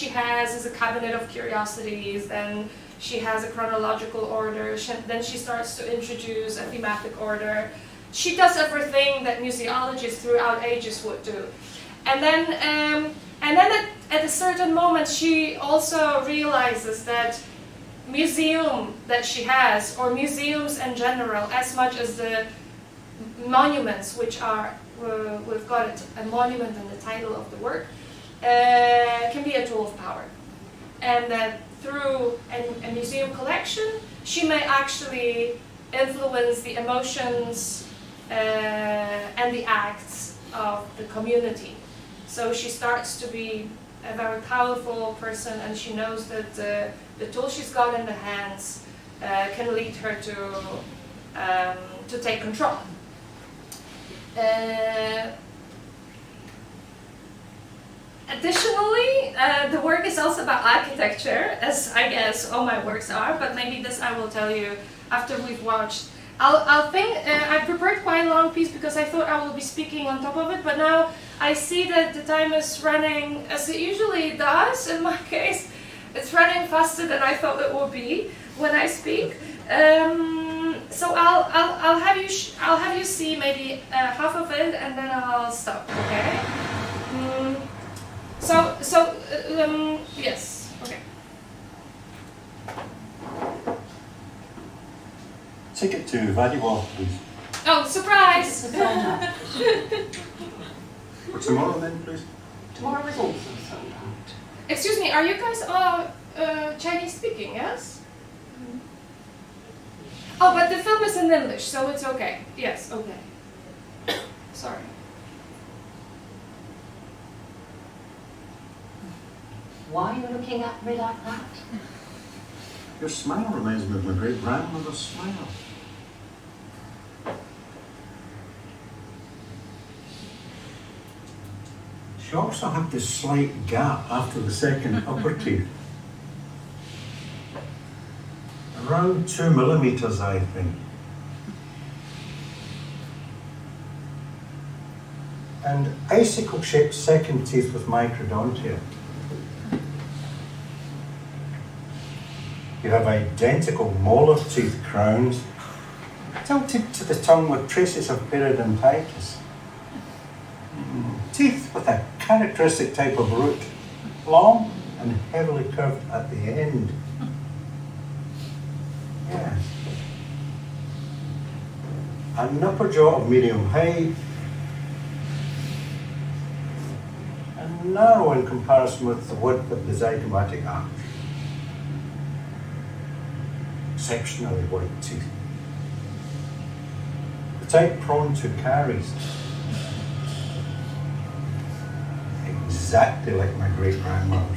she has is a cabinet of curiosities, then she has a chronological order, then she starts to introduce a thematic order. She does everything that museologists throughout ages would do. And then at a certain moment, she also realizes that museum that she has, or museums in general, as much as the monuments, which are, we've got a monument in the title of the work, can be a tool of power. And that through a museum collection, she may actually influence the emotions and the acts of the community. So she starts to be a very powerful person, and she knows that the tool she's got in the hands can lead her to take control. Additionally, the work is also about architecture, as I guess all my works are, but maybe this I will tell you after we've watched. I prepared quite a long piece because I thought I will be speaking on top of it, but now I see that the time is running as it usually does. In my case, it's running faster than I thought it would be when I speak. So I'll have you see maybe half of it, and then I'll stop. Okay. Yes. Okay. Ticket to Breguła, please. Oh, surprise! For tomorrow then, please. Tomorrow is also sold out. Excuse me, are you guys all Chinese speaking, yes? Oh, but the film is in English, so it's okay. Yes, okay. Sorry. Why are you looking at me like that? Your smile reminds me of my great-grandmother's smile. She also had this slight gap after the second upper teeth. Around 2 millimeters, I think. And icicle-shaped second teeth with microdontia. You have identical molar teeth crowns, tilted to the tongue with traces of periodontitis. Teeth with a characteristic type of root, long and heavily curved at the end. Yes. An upper jaw of medium height, and narrow in comparison with the width of the zygomatic arch. Exceptionally white teeth. The type prone to caries. Exactly like my great-grandmother's.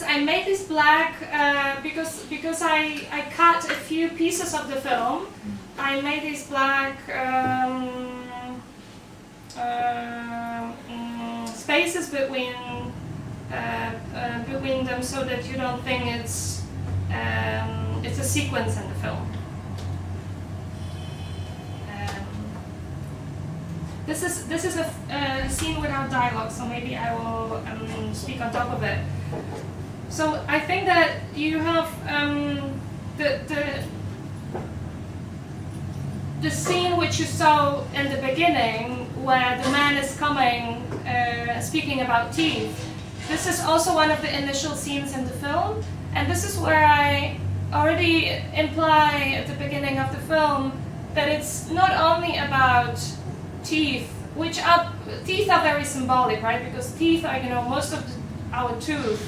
I made this black because I cut a few pieces of the film. I made this black spaces between them so that you don't think it's a sequence in the film. This is a scene without dialogue, so maybe I will speak on top of it. So I think that you have the scene which you saw in the beginning, where the man is coming, speaking about teeth. This is also one of the initial scenes in the film, and this is where I already imply at the beginning of the film that it's not only about teeth, teeth are very symbolic, right? Because teeth are, most of our tooth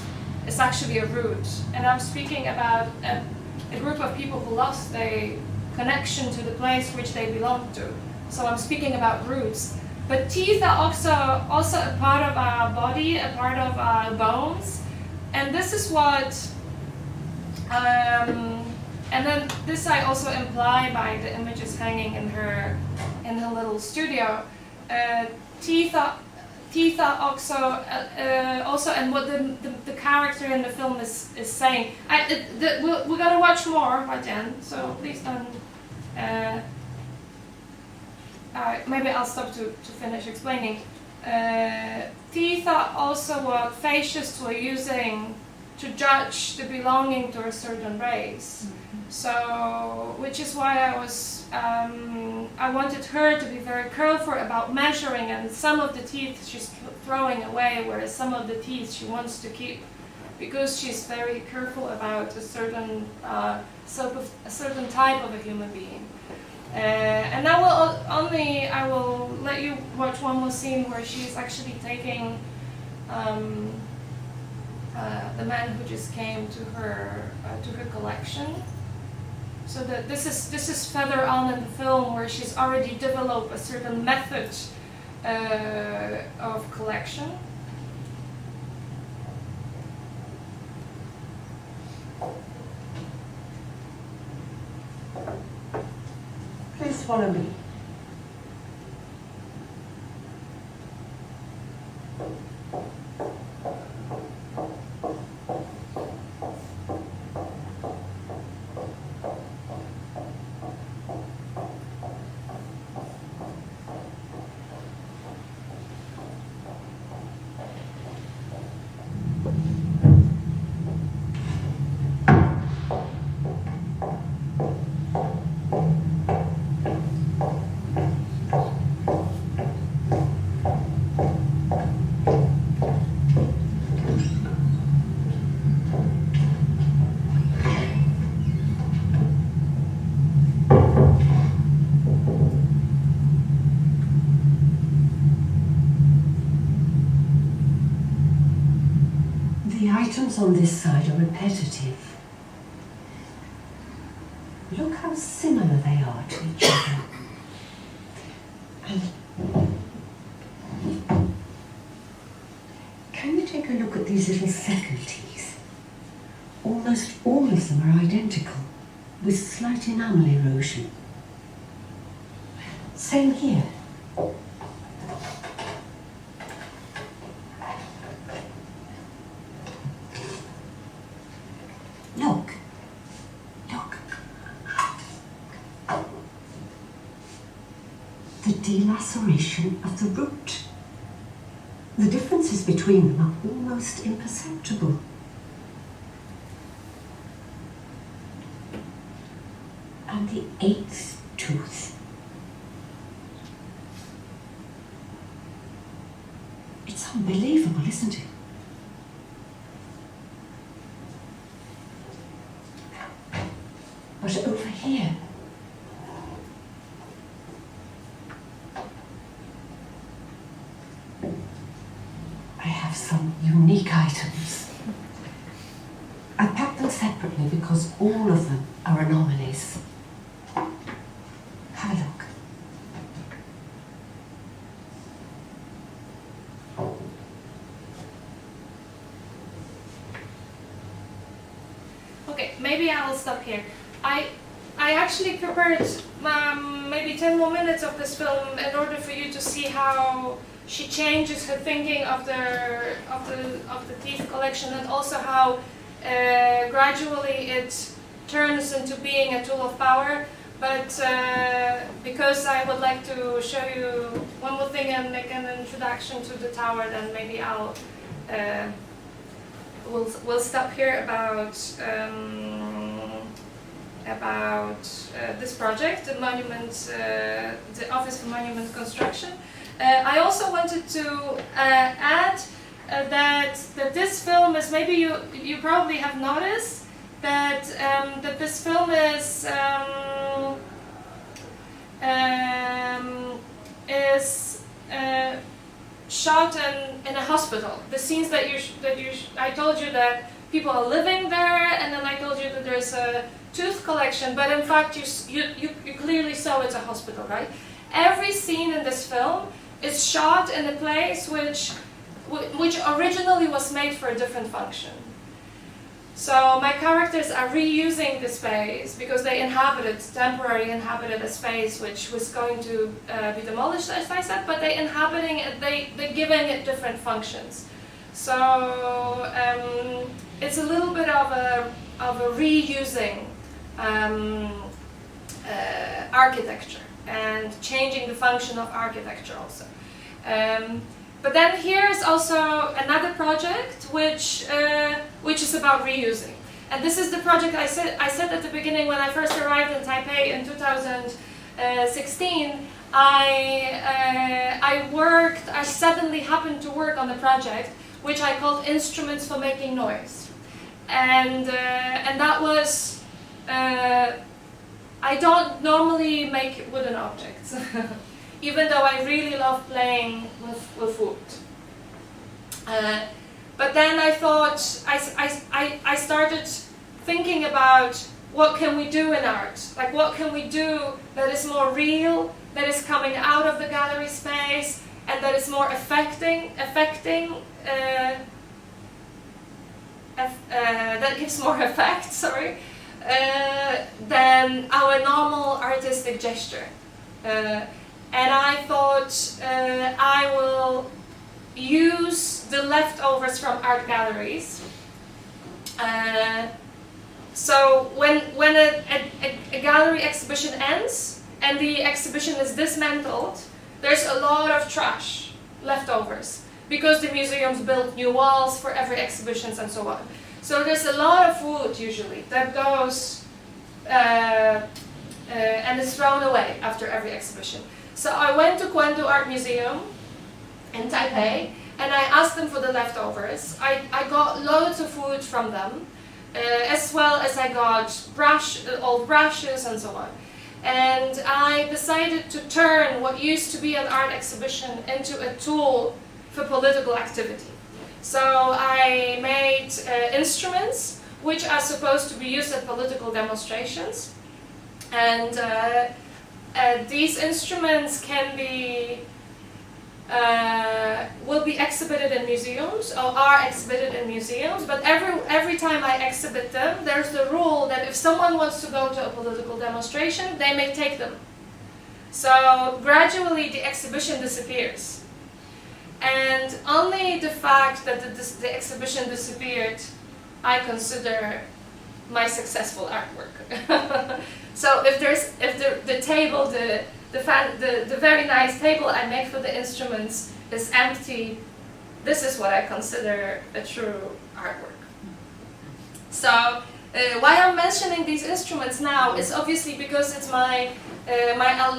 is actually a root, and I'm speaking about a group of people who lost their connection to the place which they belong to. So I'm speaking about roots. But teeth are also a part of our body, a part of our bones, and this is what. And then this I also imply by the images hanging in her little studio. Teeth are also, and what the character in the film is saying. We're gonna watch more by then, so please don't. Maybe I'll stop to finish explaining. Teeth are also what fascists were using to judge the belonging to a certain race. So, which is why I wanted her to be very careful about measuring, and some of the teeth she's throwing away, whereas some of the teeth she wants to keep, because she's very careful about a certain type of a human being. And I will let you watch one more scene where she's actually taking the man who just came to her collection. So that this is further on in the film where she's already developed a certain method of collection. Please follow me. The items on this side are repetitive. Look how similar they are to each other. And can you take a look at these little second teeth? Almost all of them are identical, with slight enamel erosion. Same here. Look. The delaceration of the root. The differences between them are almost imperceptible. And the eighth tooth. It's unbelievable, isn't it? But over here, I have some unique items. I packed them separately because all of them are anomalies. Have a look. Okay, maybe I will stop here. I actually prepared maybe 10 more minutes of this film in order for you to see how she changes her thinking of the thief collection, and also how gradually it turns into being a tool of power. But because I would like to show you one more thing and make an introduction to the tower, then maybe I'll we'll stop here about this project, the monument, the Office for Monument Construction. I also wanted to add that this film is, maybe you probably have noticed that that this film is shot in a hospital. The scenes that I told you that people are living there, and then I told you that there's a tooth collection, but in fact you clearly saw it's a hospital, right? Every scene in this film is shot in a place which originally was made for a different function. So my characters are reusing the space because they temporarily inhabited a space which was going to be demolished, as I said, but they inhabiting it, they're giving it different functions. So it's a little bit of a reusing architecture and changing the function of architecture also. But then here is also another project which is about reusing, and this is the project I said at the beginning when I first arrived in Taipei in 2016. I suddenly happened to work on a project which I called Instruments for Making Noise, and that was I don't normally make wooden objects. Even though I really love playing with wood. But then I thought, I started thinking about what can we do in art? Like what can we do that is more real, that is coming out of the gallery space, and that is more that gives more effect, sorry, than our normal artistic gesture. And I thought I will use the leftovers from art galleries. So when a gallery exhibition ends and the exhibition is dismantled, there's a lot of trash, leftovers, because the museums build new walls for every exhibition and so on. So there's a lot of wood usually that goes and is thrown away after every exhibition. So I went to Quandu Art Museum in Taipei and I asked them for the leftovers. I got loads of wood from them, as well as I got old brushes and so on. And I decided to turn what used to be an art exhibition into a tool for political activity. So I made instruments which are supposed to be used at political demonstrations. And these instruments can be, will be exhibited in museums, or are exhibited in museums, but every time I exhibit them, there's the rule that if someone wants to go to a political demonstration, they may take them. So gradually the exhibition disappears. And only the fact that the exhibition disappeared, I consider my successful artwork. So if the table, the very nice table I make for the instruments is empty, this is what I consider a true artwork. So why I'm mentioning these instruments now is obviously because it's my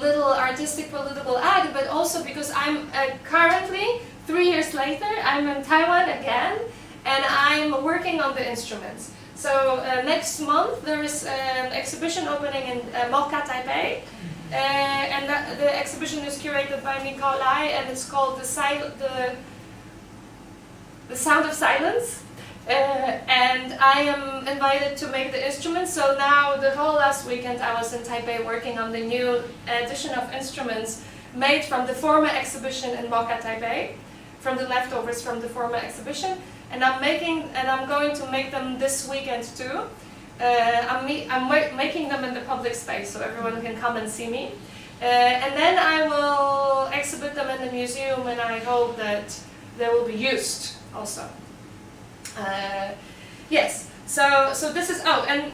little artistic political act, but also because I'm currently, 3 years later, I'm in Taiwan again, and I'm working on the instruments. So next month there is an exhibition opening in Mocha, Taipei, and the exhibition is curated by Nikolai, and it's called the Sound of Silence. And I am invited to make the instruments. So now the whole last weekend I was in Taipei working on the new edition of instruments made from the former exhibition in Mocha, Taipei, from the leftovers from the former exhibition. And I'm going to make them this weekend too. I'm making them in the public space so everyone can come and see me. And then I will exhibit them in the museum, and I hope that they will be used also. Yes, so this is, oh, and